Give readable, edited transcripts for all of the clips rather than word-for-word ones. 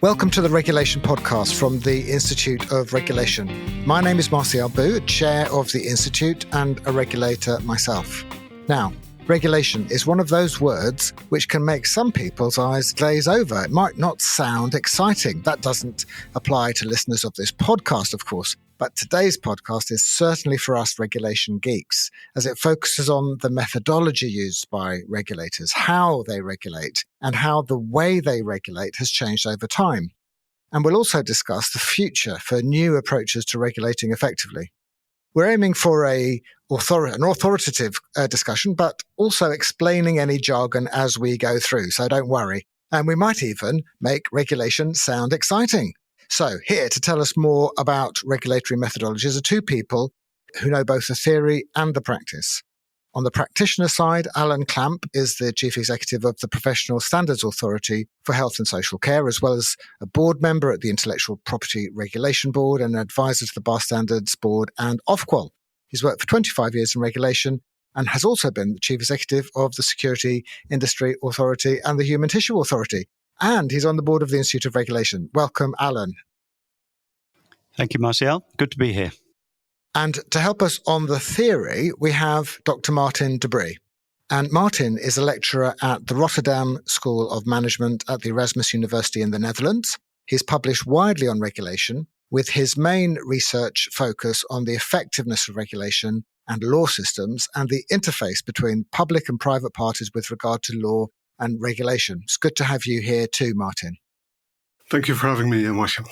Welcome to the Regulation Podcast from the Institute of Regulation. My name is Martial Bou, Chair of the Institute and a regulator myself. Now, regulation is one of those words which can make some people's eyes glaze over. It might not sound exciting. That doesn't apply to listeners of this podcast, of course. But today's podcast is certainly for us regulation geeks, as it focuses on the methodology used by regulators, how they regulate, and how the way they regulate has changed over time. And we'll also discuss the future for new approaches to regulating effectively. We're aiming for an authoritative discussion, but also explaining any jargon as we go through, so don't worry. And we might even make regulation sound exciting. So here to tell us more about regulatory methodologies are two people who know both the theory and the practice. On the practitioner side, Alan Clamp is the Chief Executive of the Professional Standards Authority for Health and Social Care, as well as a board member at the Intellectual Property Regulation Board and an advisor to the Bar Standards Board and Ofqual. He's worked for 25 years in regulation and has also been the Chief Executive of the Security Industry Authority and the Human Tissue Authority. And he's on the board of the Institute of Regulation. Welcome, Alan. Thank you, Martial. Good to be here. And to help us on the theory, we have Dr. Martin de Bree. And Martin is a lecturer at the Rotterdam School of Management at the Erasmus University in the Netherlands. He's published widely on regulation, with his main research focus on the effectiveness of regulation and law systems and the interface between public and private parties with regard to law and regulation. It's good to have you here too, Martin. Thank you for having me, Marshall.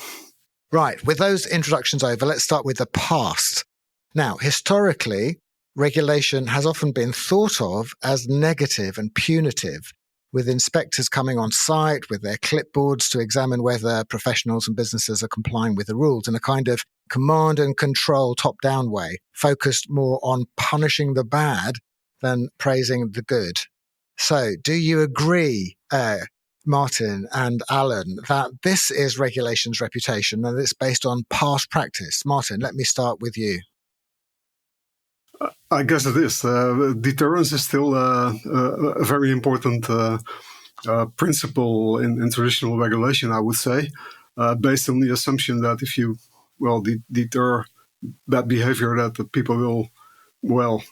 Right, with those introductions over, let's start with the past. Now, historically, regulation has often been thought of as negative and punitive, with inspectors coming on site with their clipboards to examine whether professionals and businesses are complying with the rules in a kind of command and control top-down way, focused more on punishing the bad than praising the good. So, do you agree, Martin and Alan, that this is regulation's reputation and it's based on past practice? Martin, let me start with you. I guess it is. Deterrence is still a very important principle in traditional regulation, I would say, based on the assumption that if you, deter bad behavior, that the people will,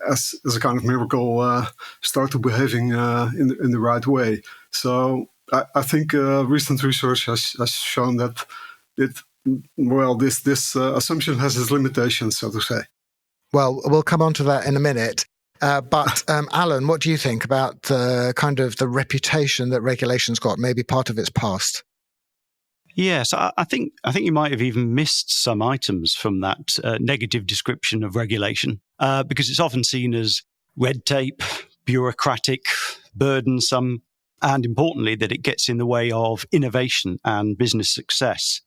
as a kind of miracle, start to behaving in the right way. So I think recent research has shown that this assumption has its limitations, so to say. Well, we'll come on to that in a minute. But Alan, what do you think about the reputation that regulation's got, maybe part of its past? Yes, I think you might have even missed some items from that negative description of regulation, because it's often seen as red tape, bureaucratic, burdensome, and importantly, that it gets in the way of innovation and business success.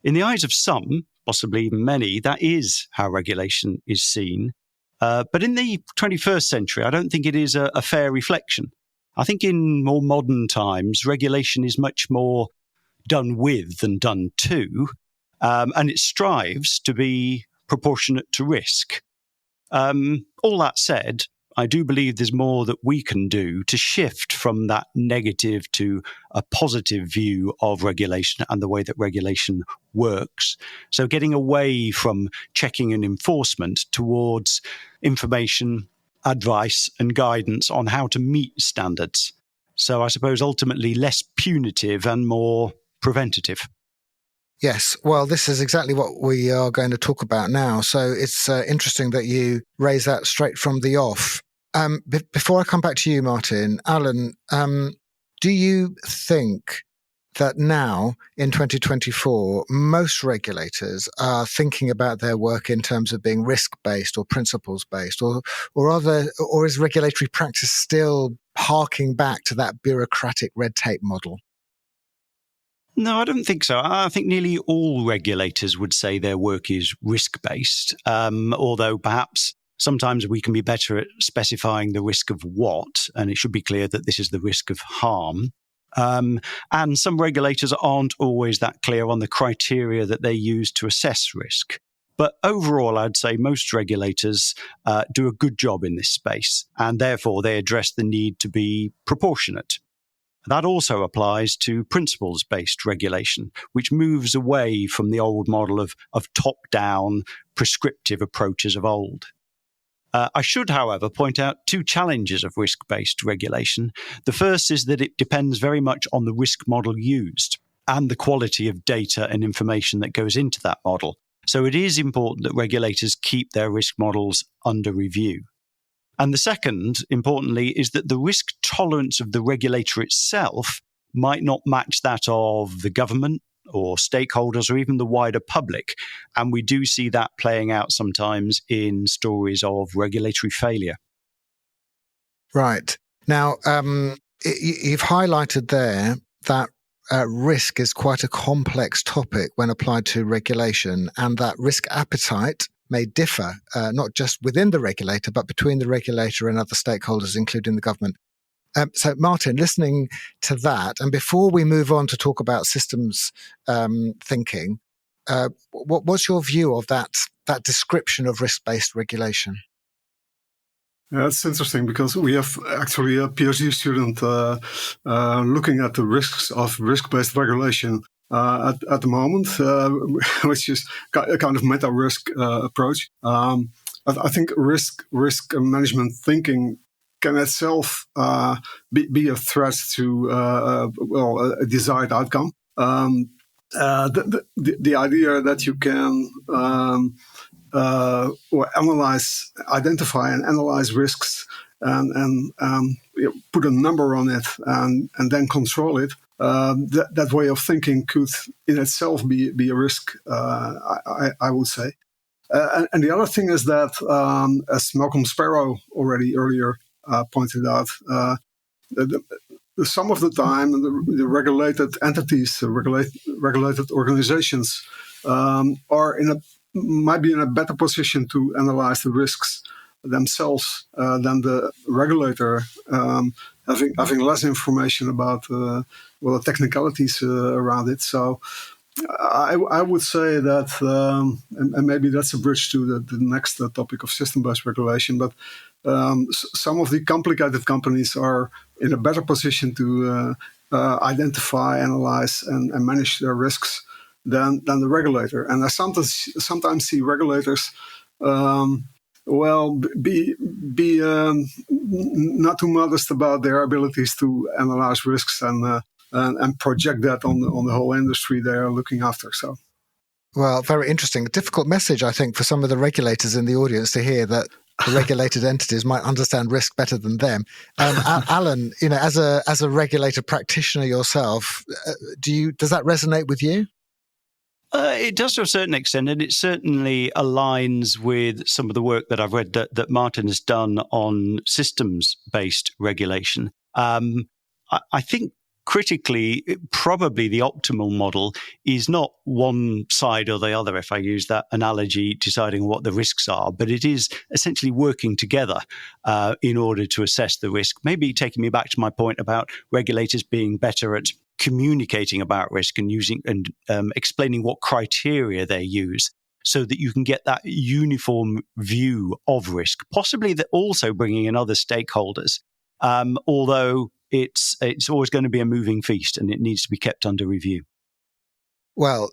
In the eyes of some, possibly even many, that is how regulation is seen. But in the 21st century, I don't think it is a fair reflection. I think in more modern times, regulation is much more done with than done to, and it strives to be proportionate to risk. All that said, I do believe there's more that we can do to shift from that negative to a positive view of regulation and the way that regulation works. So getting away from checking and enforcement towards information, advice and guidance on how to meet standards. So I suppose ultimately less punitive and more preventative. Yes, well, this is exactly what we are going to talk about now. So it's interesting that you raise that straight from the off. Before I come back to you, Martin, Alan, do you think that now in 2024, most regulators are thinking about their work in terms of being risk-based or principles-based, or is regulatory practice still harking back to that bureaucratic red tape model? No, I don't think so. I think nearly all regulators would say their work is risk-based, although perhaps sometimes we can be better at specifying the risk of what, and it should be clear that this is the risk of harm. And some regulators aren't always that clear on the criteria that they use to assess risk. But overall, I'd say most regulators do a good job in this space, and therefore they address the need to be proportionate. That also applies to principles-based regulation, which moves away from the old model of top-down prescriptive approaches of old. I should, however, point out two challenges of risk-based regulation. The first is that it depends very much on the risk model used and the quality of data and information that goes into that model. So it is important that regulators keep their risk models under review. And the second, importantly, is that the risk tolerance of the regulator itself might not match that of the government or stakeholders or even the wider public. And we do see that playing out sometimes in stories of regulatory failure. Right. Now, you've highlighted there that risk is quite a complex topic when applied to regulation, and that risk appetite may differ, not just within the regulator, but between the regulator and other stakeholders, including the government. So, Martin, listening to that, and before we move on to talk about systems thinking, what's your view of that description of risk-based regulation? Yeah, it's interesting because we have actually a PhD student looking at the risks of risk-based regulation at the moment, which is a kind of meta-risk approach. I think risk management thinking can itself be a threat to a desired outcome. The idea that you can identify and analyze risks and put a number on it and then control it. That way of thinking could in itself be a risk, I would say. And the other thing is that, as Malcolm Sparrow already earlier pointed out, some of the time the regulated entities, the regulated organizations might be in a better position to analyze the risks themselves than the regulator, having less information about the technicalities around it. So I would say that, and maybe that's a bridge to the next topic of system-based regulation, but some of the complicated companies are in a better position to identify, analyze, and manage their risks than the regulator. And I sometimes see regulators be not too modest about their abilities to analyze risks and project that on the whole industry they are looking after. So, well, very interesting. A difficult message, I think, for some of the regulators in the audience to hear that the regulated entities might understand risk better than them. Alan, as a regulated practitioner yourself, does that resonate with you? It does to a certain extent, and it certainly aligns with some of the work that I've read that Martin has done on systems-based regulation. I think critically, probably the optimal model is not one side or the other, if I use that analogy, deciding what the risks are, but it is essentially working together in order to assess the risk. Maybe taking me back to my point about regulators being better at communicating about risk and using and explaining what criteria they use so that you can get that uniform view of risk, possibly that also bringing in other stakeholders, although it's always going to be a moving feast and it needs to be kept under review. Well,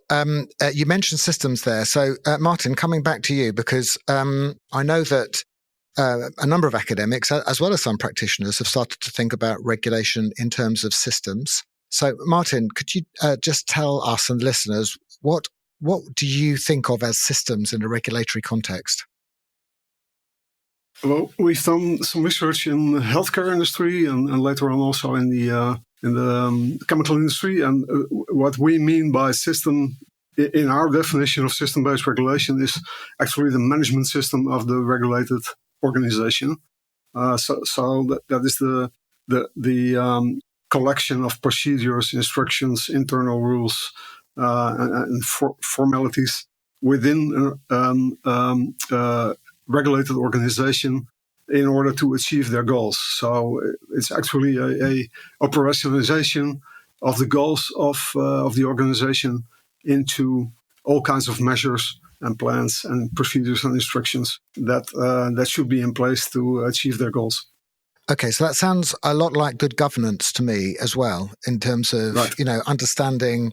you mentioned systems there. So, Martin, coming back to you, because I know that a number of academics, as well as some practitioners, have started to think about regulation in terms of systems. So, Martin, could you just tell us and listeners what do you think of as systems in a regulatory context? Well, we've done some research in the healthcare industry and later on also in the chemical industry. And what we mean by system, in our definition of system-based regulation, is actually the management system of the regulated organization. So that is the collection of procedures, instructions, internal rules, and formalities within regulated organization in order to achieve their goals. So it's actually a operationalization of the goals of the organization into all kinds of measures and plans and procedures and instructions that should be in place to achieve their goals. Okay, so that sounds a lot like good governance to me as well, in terms of understanding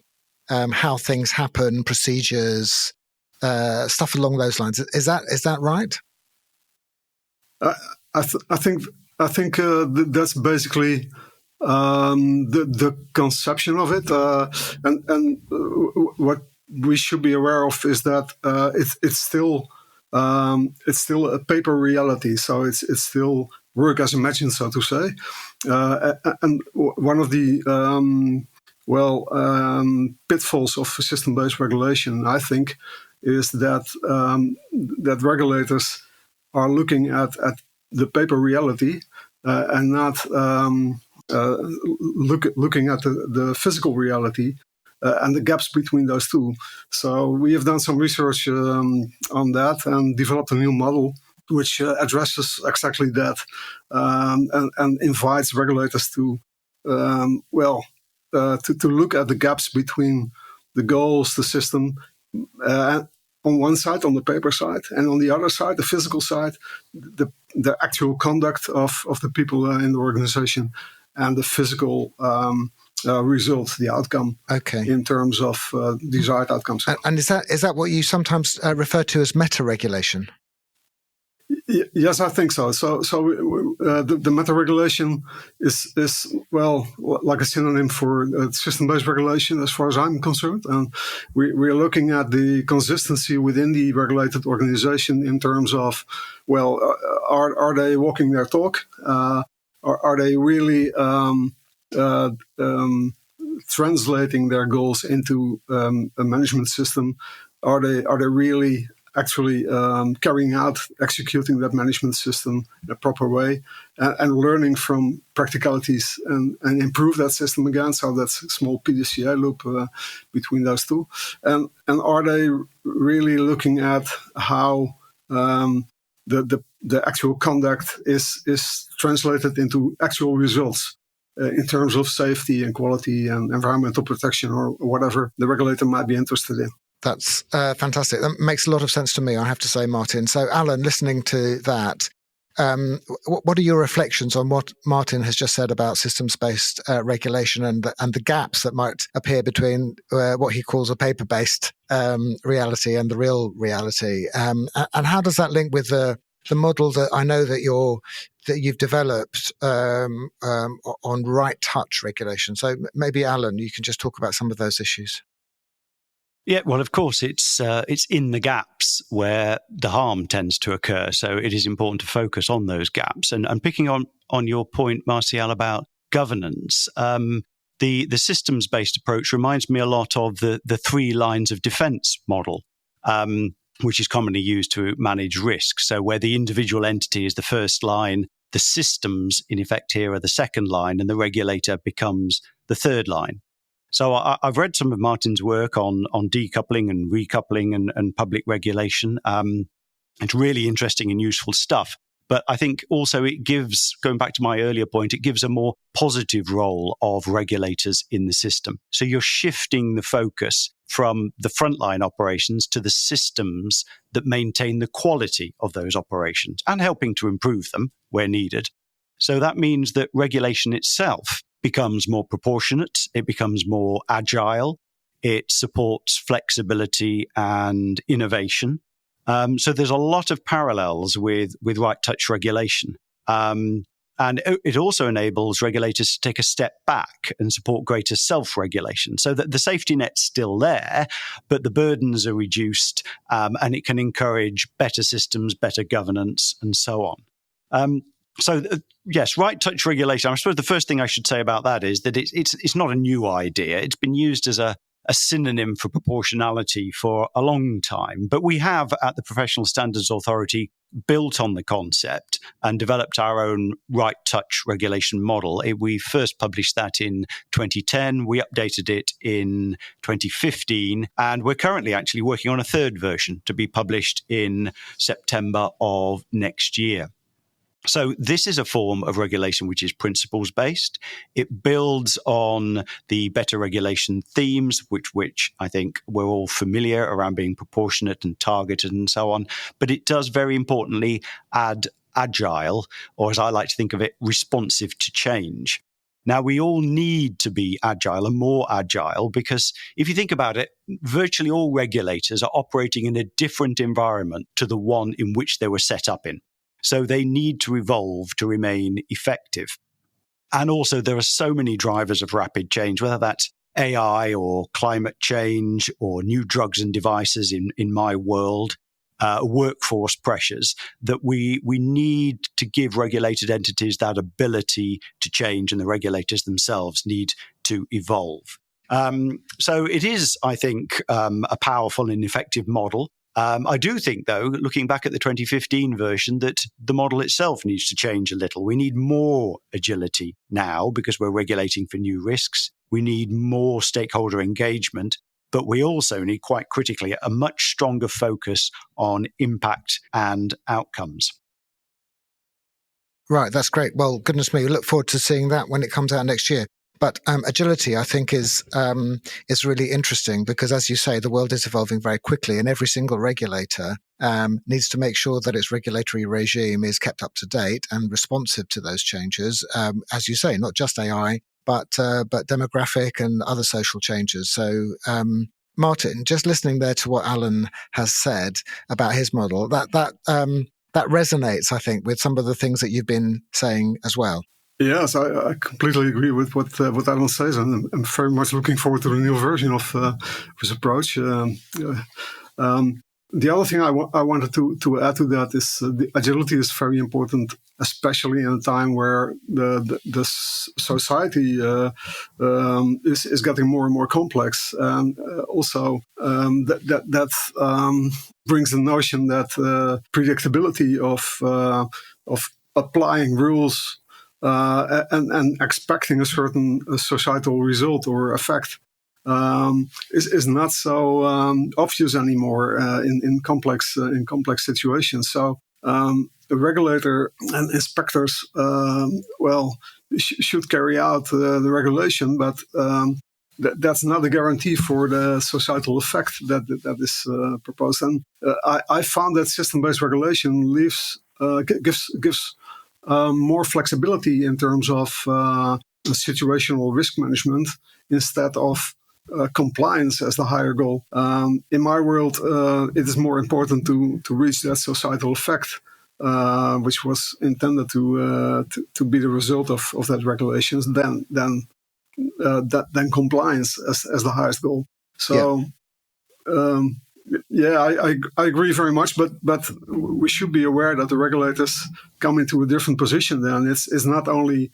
how things happen, procedures, stuff along those lines. Is that right? I think that's basically the conception of it, and what we should be aware of is that it's still a paper reality. So it's still work as imagined, so to say. And one of the pitfalls of system-based regulation, I think, is that that regulators are looking at the paper reality and not looking at the physical reality and the gaps between those two. So we have done some research on that and developed a new model which addresses exactly that and invites regulators to look at the gaps between the goals, the system, on one side, on the paper side, and on the other side, the physical side, the actual conduct of the people in the organization and the physical result, the outcome, in terms of desired outcomes. And is that what you sometimes refer to as meta-regulation? Yes, I think so. So the meta-regulation is like a synonym for system-based regulation, as far as I'm concerned. And we're looking at the consistency within the regulated organization in terms of, are they walking their talk? Are they really translating their goals into a management system? Are they really actually executing that management system in a proper way and learning from practicalities and improve that system again? So that's a small PDCA loop between those two. And are they really looking at how the actual conduct is translated into actual results in terms of safety and quality and environmental protection or whatever the regulator might be interested in? That's fantastic. That makes a lot of sense to me, I have to say, Martin. So, Alan, listening to that, what are your reflections on what Martin has just said about systems-based regulation and the gaps that might appear between what he calls a paper-based reality and the real reality? And how does that link with the model that I know that you've developed on right touch regulation? So maybe, Alan, you can just talk about some of those issues. Yeah, well, of course, it's in the gaps where the harm tends to occur. So it is important to focus on those gaps. And picking on your point, Martial, about governance, the systems-based approach reminds me a lot of the 3 lines of defense model, which is commonly used to manage risk. So where the individual entity is the first line, the systems, in effect, here are the second line, and the regulator becomes the third line. So I've read some of Martin's work on decoupling and recoupling and public regulation. It's really interesting and useful stuff. But I think also it gives, going back to my earlier point, it gives a more positive role of regulators in the system. So you're shifting the focus from the frontline operations to the systems that maintain the quality of those operations and helping to improve them where needed. So that means that regulation itself becomes more proportionate, it becomes more agile, it supports flexibility and innovation. So there's a lot of parallels with right touch regulation. And it also enables regulators to take a step back and support greater self-regulation so that the safety net's still there, but the burdens are reduced, and it can encourage better systems, better governance, and so on. Yes, right touch regulation. I suppose the first thing I should say about that is that it's not a new idea. It's been used as a synonym for proportionality for a long time. But we have, at the Professional Standards Authority, built on the concept and developed our own right touch regulation model. We first published that in 2010. We updated it in 2015. And we're currently actually working on a third version to be published in September of next year. So this is a form of regulation which is principles-based. It builds on the better regulation themes, which I think we're all familiar around being proportionate and targeted and so on. But it does very importantly add agile, or as I like to think of it, responsive to change. Now, we all need to be agile and more agile because if you think about it, virtually all regulators are operating in a different environment to the one in which they were set up in. So they need to evolve to remain effective. And also, there are so many drivers of rapid change, whether that's AI or climate change or new drugs and devices in my world, workforce pressures, that we need to give regulated entities that ability to change, and the regulators themselves need to evolve. So it is, I think, a powerful and effective model. I do think, though, looking back at the 2015 version, that the model itself needs to change a little. We need more agility now because we're regulating for new risks. We need more stakeholder engagement, but we also need, quite critically, a much stronger focus on impact and outcomes. Right, that's great. Well, goodness me, we look forward to seeing that when it comes out next year. But agility, I think, is really interesting because, as you say, the world is evolving very quickly, and every single regulator needs to make sure that its regulatory regime is kept up to date and responsive to those changes. As you say, not just AI, but demographic and other social changes. So, Martin, just listening there to what Alan has said about his model, that resonates, I think, with some of the things that you've been saying as well. Yes, I completely agree with what Alan says, and I'm very much looking forward to the new version of his approach. The other thing I wanted to add to that is the agility is very important, especially in a time where the society is getting more and more complex, and also that brings the notion that predictability of applying rules and expecting a certain societal result or effect is not so obvious anymore in complex situations. So the regulator and inspectors, should carry out the regulation, but that's not a guarantee for the societal effect that is proposed. And I found that system-based regulation gives more flexibility in terms of situational risk management instead of compliance as the higher goal. In my world, it is more important to reach that societal effect, which was intended to be the result of that regulations than compliance as the highest goal. So. Yeah. I agree very much, but we should be aware that the regulators come into a different position then. It's not only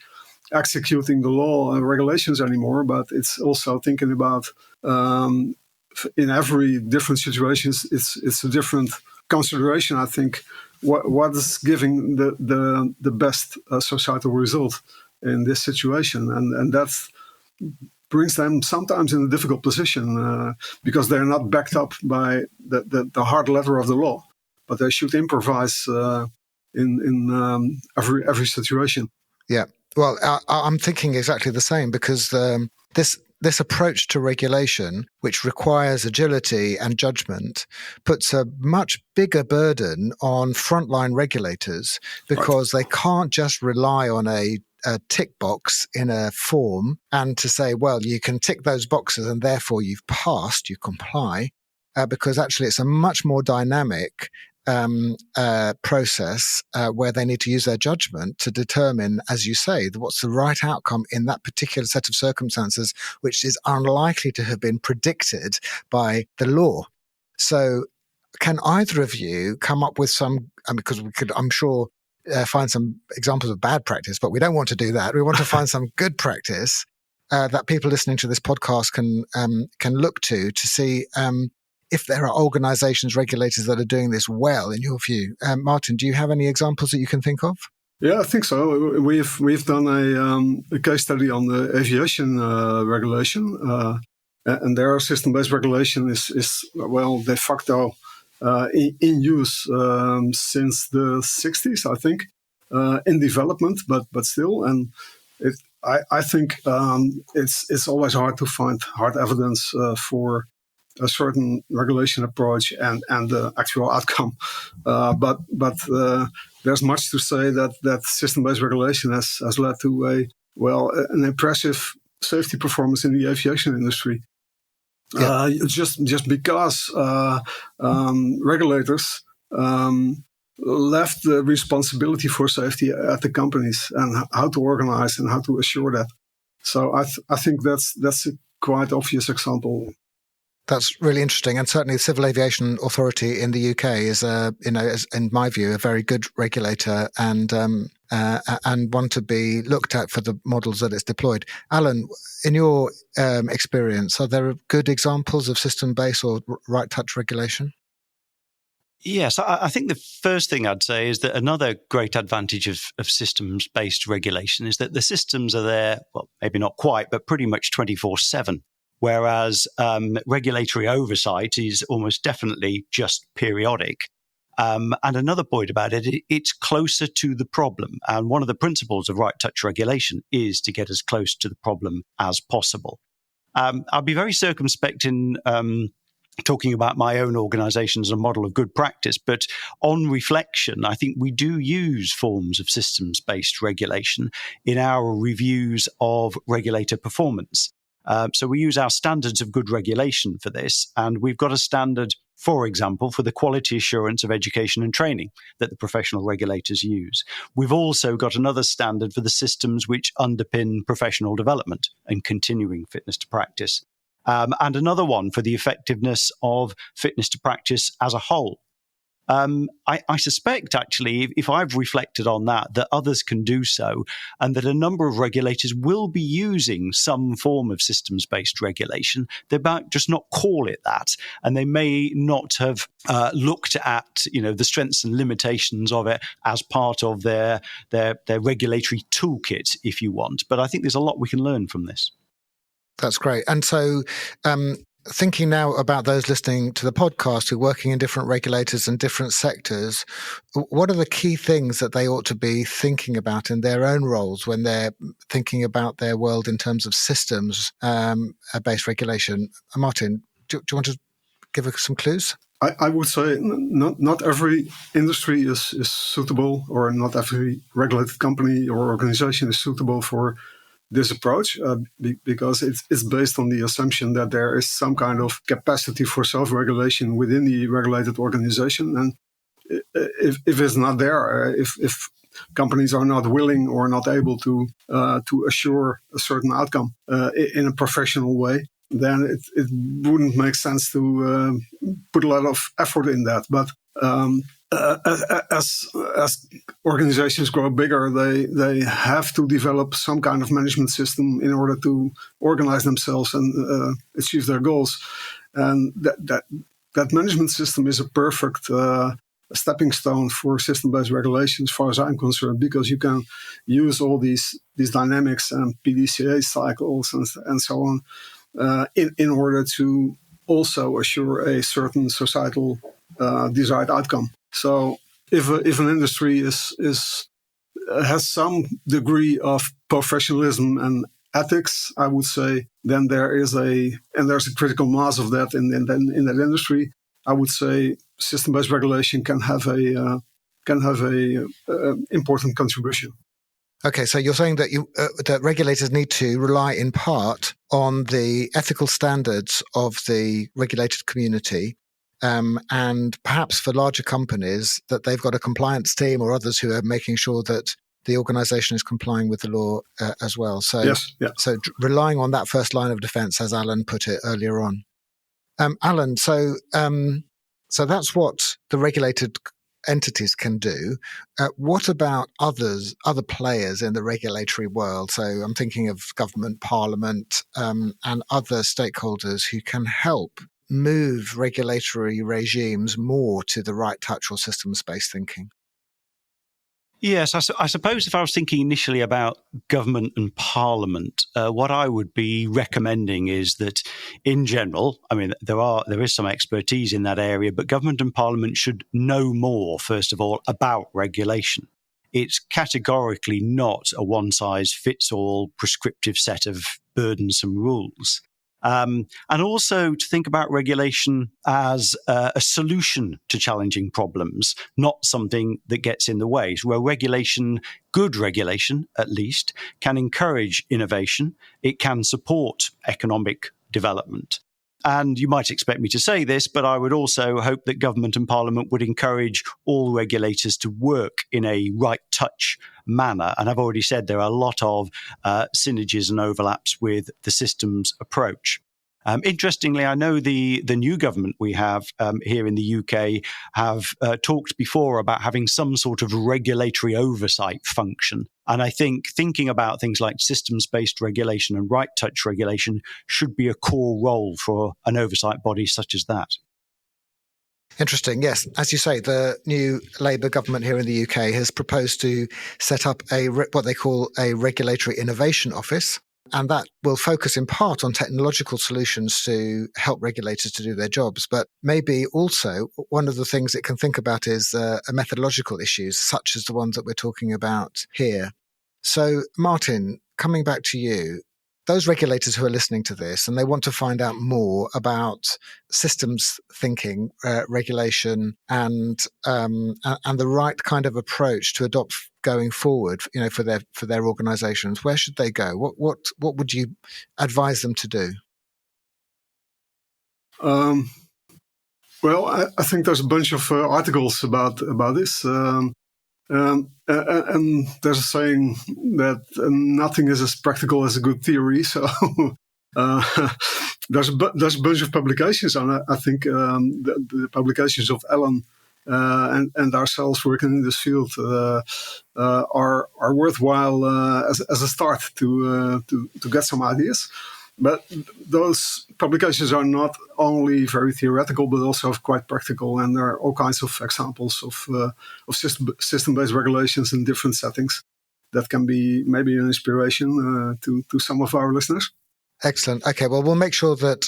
executing the law and regulations anymore, but it's also thinking about in every different situations, it's a different consideration, I think, what is giving the best societal result in this situation. And that's brings them sometimes in a difficult position because they're not backed up by the hard letter of the law, but they should improvise in every situation. Yeah, well, I'm thinking exactly the same because this approach to regulation, which requires agility and judgment, puts a much bigger burden on frontline regulators because they can't just rely on a tick box in a form and to say, well, you can tick those boxes and therefore you've passed, you comply, because actually it's a much more dynamic process where they need to use their judgment to determine, as you say, what's the right outcome in that particular set of circumstances, which is unlikely to have been predicted by the law. So can either of you come up with some, because we could, I'm sure, find some examples of bad practice, but we don't want to do that. We want to find some good practice that people listening to this podcast can look to see if there are organizations, regulators that are doing this well, in your view. Martin, do you have any examples that you can think of? Yeah, I think so. We've done a case study on the aviation regulation, and their system-based regulation is de facto in use since the 60s, I think, in development, but still. And I think it's always hard to find hard evidence for a certain regulation approach and the actual outcome. But there's much to say that system-based regulation has led to an impressive safety performance in the aviation industry. Yeah. Just because regulators left the responsibility for safety at the companies and how to organize and how to assure that. So I think that's a quite obvious example. That's really interesting, and certainly the Civil Aviation Authority in the UK is, in my view, a very good regulator and one to be looked at for the models that it's deployed. Alan, in your experience, are there good examples of system-based or right touch regulation? Yes, I think the first thing I'd say is that another great advantage of systems-based regulation is that the systems are there, well, maybe not quite, but pretty much 24/7. Whereas regulatory oversight is almost definitely just periodic. And another point about it, it's closer to the problem. And one of the principles of right touch regulation is to get as close to the problem as possible. I'll be very circumspect in talking about my own organization as a model of good practice. But on reflection, I think we do use forms of systems-based regulation in our reviews of regulator performance. So we use our standards of good regulation for this. And we've got a standard, for example, for the quality assurance of education and training that the professional regulators use. We've also got another standard for the systems which underpin professional development and continuing fitness to practice. And another one for the effectiveness of fitness to practice as a whole. I suspect, actually, if I've reflected on that others can do so, and that a number of regulators will be using some form of systems-based regulation. They might just not call it that, and they may not have looked at, the strengths and limitations of it as part of their regulatory toolkit, if you want. But I think there's a lot we can learn from this. That's great. And so thinking now about those listening to the podcast who are working in different regulators and different sectors, what are the key things that they ought to be thinking about in their own roles when they're thinking about their world in terms of systems-based regulation? Martin, do you want to give us some clues? I would say not every industry is suitable, or not every regulated company or organization is suitable for this approach, because it's based on the assumption that there is some kind of capacity for self-regulation within the regulated organization. And if it's not there, if companies are not willing or not able to assure a certain outcome in a professional way, then it wouldn't make sense to put a lot of effort in that. But as organizations grow bigger, they have to develop some kind of management system in order to organize themselves and achieve their goals. And that management system is a perfect stepping stone for system-based regulation, as far as I'm concerned, because you can use all these dynamics and PDCA cycles and so on in order to also assure a certain societal desired outcome. So if an industry has some degree of professionalism and ethics, I would say, then there's a critical mass of that in that industry. I would say system-based regulation can have a important contribution. Okay, so you're saying that that regulators need to rely in part on the ethical standards of the regulated community. And perhaps for larger companies that they've got a compliance team or others who are making sure that the organization is complying with the law as well. So, yes, yeah. So relying on that first line of defense, as Alan put it earlier on. Alan, so that's what the regulated entities can do. What about other players in the regulatory world? So I'm thinking of government, parliament, and other stakeholders who can help move regulatory regimes more to the right touch or systems-based thinking? Yes, I suppose if I was thinking initially about government and parliament, what I would be recommending is that in general, I mean, there is some expertise in that area, but government and parliament should know more, first of all, about regulation. It's categorically not a one-size-fits-all prescriptive set of burdensome rules. And also to think about regulation as a solution to challenging problems, not something that gets in the way. So where regulation, good regulation at least, can encourage innovation, it can support economic development. And you might expect me to say this, but I would also hope that government and parliament would encourage all regulators to work in a right touch manner. And I've already said there are a lot of synergies and overlaps with the systems approach. Interestingly, I know the new government we have here in the UK have talked before about having some sort of regulatory oversight function. And I think thinking about things like systems-based regulation and right touch regulation should be a core role for an oversight body such as that. Interesting. Yes. As you say, the new Labour government here in the UK has proposed to set up what they call a regulatory innovation office. And that will focus in part on technological solutions to help regulators to do their jobs. But maybe also one of the things it can think about is methodological issues, such as the ones that we're talking about here. So, Martin, coming back to you, those regulators who are listening to this and they want to find out more about systems thinking, regulation, and the right kind of approach to adopt going forward, for their organisations, where should they go? What would you advise them to do? Well, I think there's a bunch of articles about this. And there's a saying that nothing is as practical as a good theory. So there's a bunch of publications, and I think the publications of Alan and ourselves working in this field are worthwhile as a start to get some ideas. But those publications are not only very theoretical, but also quite practical. And there are all kinds of examples of system-based regulations in different settings that can be maybe an inspiration to some of our listeners. Excellent. Okay, well, we'll make sure that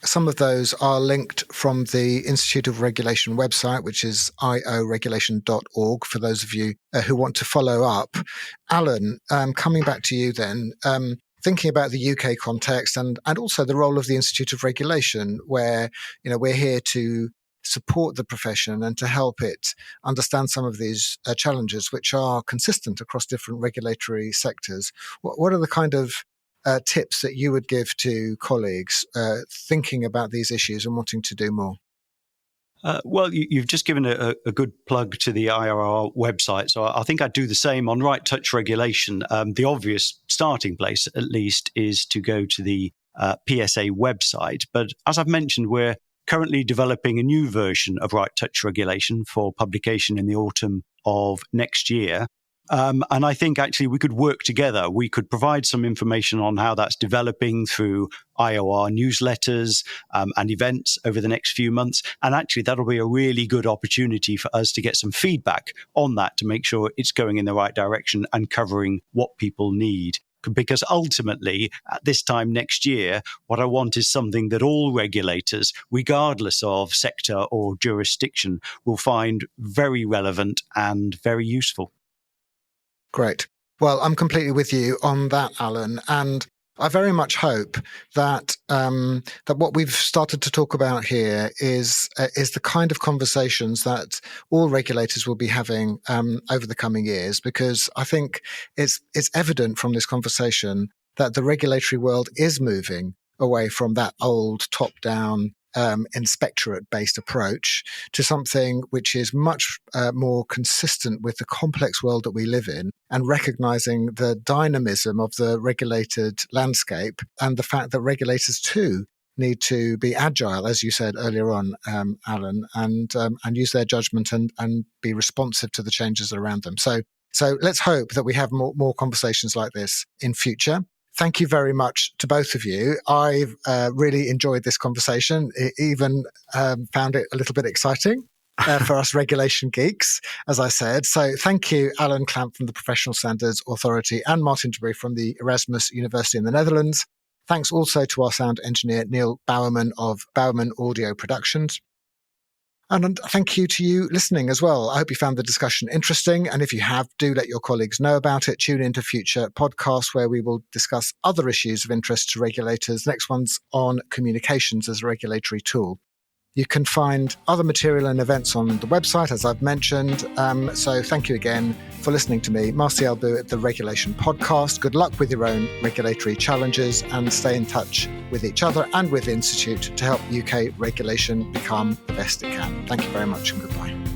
some of those are linked from the Institute of Regulation website, which is ioregulation.org, for those of you who want to follow up. Alan, coming back to you then, thinking about the UK context and also the role of the Institute of Regulation, where we're here to support the profession and to help it understand some of these challenges, which are consistent across different regulatory sectors. What are the kind of tips that you would give to colleagues thinking about these issues and wanting to do more? Well, you've just given a good plug to the IRR website. So I think I'd do the same on right touch regulation. The obvious starting place, at least, is to go to the PSA website. But as I've mentioned, we're currently developing a new version of right touch regulation for publication in the autumn of next year. And I think actually we could work together. We could provide some information on how that's developing through IOR newsletters and events over the next few months. And actually that'll be a really good opportunity for us to get some feedback on that to make sure it's going in the right direction and covering what people need. Because ultimately, at this time next year, what I want is something that all regulators, regardless of sector or jurisdiction, will find very relevant and very useful. Great. Well, I'm completely with you on that, Alan. And I very much hope that that what we've started to talk about here is the kind of conversations that all regulators will be having over the coming years, because I think it's evident from this conversation that the regulatory world is moving away from that old top-down inspectorate-based approach to something which is much more consistent with the complex world that we live in, and recognizing the dynamism of the regulated landscape and the fact that regulators too need to be agile, as you said earlier on, Alan, and use their judgment and be responsive to the changes around them. So let's hope that we have more conversations like this in future. Thank you very much to both of you. I've really enjoyed this conversation. It even found it a little bit exciting for us regulation geeks, as I said. So thank you, Alan Clamp from the Professional Standards Authority and Martin de Bree from the Erasmus University in the Netherlands. Thanks also to our sound engineer, Neil Bowerman of Bowerman Audio Productions. And thank you to you listening as well. I hope you found the discussion interesting. And if you have, do let your colleagues know about it. Tune into future podcasts where we will discuss other issues of interest to regulators. Next one's on communications as a regulatory tool. You can find other material and events on the website, as I've mentioned. So thank you again for listening to me, Martial Bou at the Regulation Podcast. Good luck with your own regulatory challenges and stay in touch with each other and with the Institute to help UK regulation become the best it can. Thank you very much and goodbye.